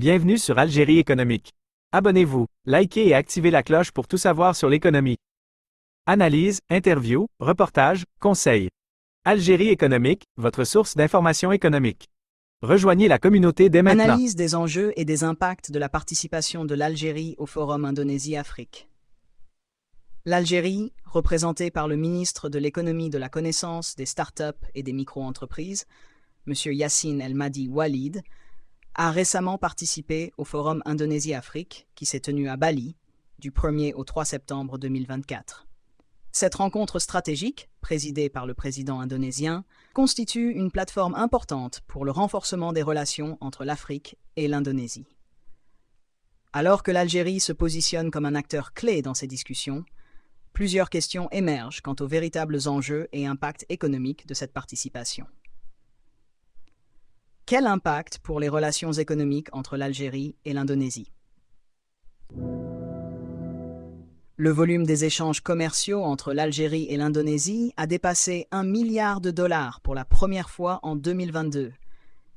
Bienvenue sur Algérie économique. Abonnez-vous, likez et activez la cloche pour tout savoir sur l'économie. Analyse, interview, reportage, conseils. Algérie économique, votre source d'information économique. Rejoignez la communauté dès maintenant. Analyse des enjeux et des impacts de la participation de l'Algérie au Forum Indonésie-Afrique. L'Algérie, représentée par le ministre de l'économie de la connaissance, des start-up et des micro-entreprises, M. Yassine El-Madi Walid, a récemment participé au Forum Indonésie-Afrique qui s'est tenu à Bali, du 1er au 3 septembre 2024. Cette rencontre stratégique, présidée par le président indonésien, constitue une plateforme importante pour le renforcement des relations entre l'Afrique et l'Indonésie. Alors que l'Algérie se positionne comme un acteur clé dans ces discussions, plusieurs questions émergent quant aux véritables enjeux et impacts économiques de cette participation. Quel impact pour les relations économiques entre l'Algérie et l'Indonésie? Le volume des échanges commerciaux entre l'Algérie et l'Indonésie a dépassé $1 milliard pour la première fois en 2022,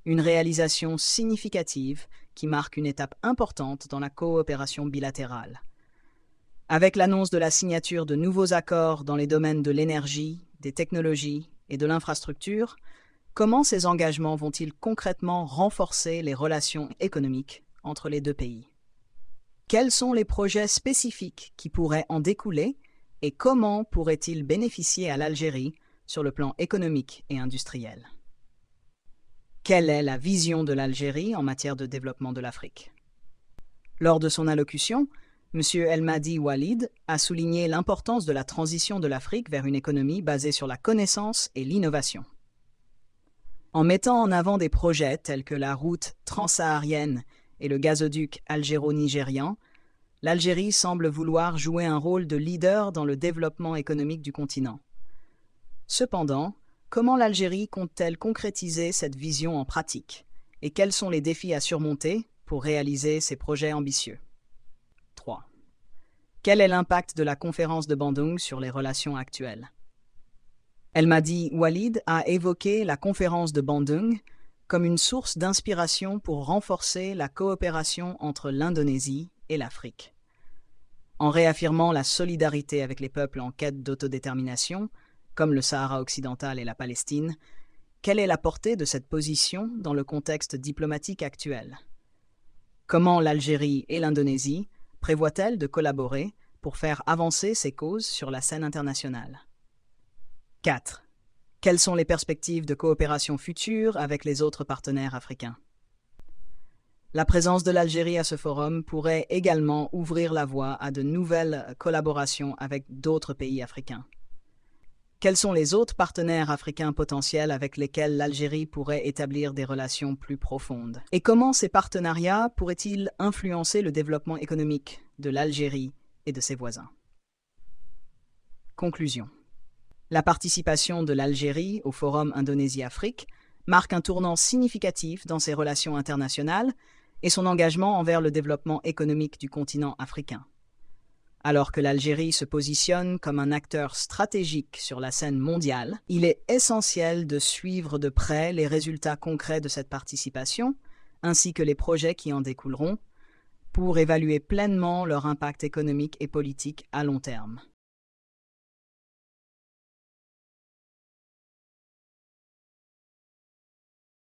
une réalisation significative qui marque une étape importante dans la coopération bilatérale. Avec l'annonce de la signature de nouveaux accords dans les domaines de l'énergie, des technologies et de l'infrastructure, comment ces engagements vont-ils concrètement renforcer les relations économiques entre les deux pays? Quels sont les projets spécifiques qui pourraient en découler et comment pourraient-ils bénéficier à l'Algérie sur le plan économique et industriel? Quelle est la vision de l'Algérie en matière de développement de l'Afrique? Lors de son allocution, M. El-Madi Walid a souligné l'importance de la transition de l'Afrique vers une économie basée sur la connaissance et l'innovation. En mettant en avant des projets tels que la route transsaharienne et le gazoduc algéro-nigérian, l'Algérie semble vouloir jouer un rôle de leader dans le développement économique du continent. Cependant, comment l'Algérie compte-t-elle concrétiser cette vision en pratique et quels sont les défis à surmonter pour réaliser ces projets ambitieux? 3. Quel est l'impact de la conférence de Bandung sur les relations actuelles? El-Madi Walid a évoqué la conférence de Bandung comme une source d'inspiration pour renforcer la coopération entre l'Indonésie et l'Afrique. En réaffirmant la solidarité avec les peuples en quête d'autodétermination, comme le Sahara occidental et la Palestine, quelle est la portée de cette position dans le contexte diplomatique actuel? Comment l'Algérie et l'Indonésie prévoient-elles de collaborer pour faire avancer ces causes sur la scène internationale? 4. Quelles sont les perspectives de coopération future avec les autres partenaires africains? La présence de l'Algérie à ce forum pourrait également ouvrir la voie à de nouvelles collaborations avec d'autres pays africains. Quels sont les autres partenaires africains potentiels avec lesquels l'Algérie pourrait établir des relations plus profondes? Et comment ces partenariats pourraient-ils influencer le développement économique de l'Algérie et de ses voisins? Conclusion. La participation de l'Algérie au Forum Indonésie-Afrique marque un tournant significatif dans ses relations internationales et son engagement envers le développement économique du continent africain. Alors que l'Algérie se positionne comme un acteur stratégique sur la scène mondiale, il est essentiel de suivre de près les résultats concrets de cette participation, ainsi que les projets qui en découleront, pour évaluer pleinement leur impact économique et politique à long terme.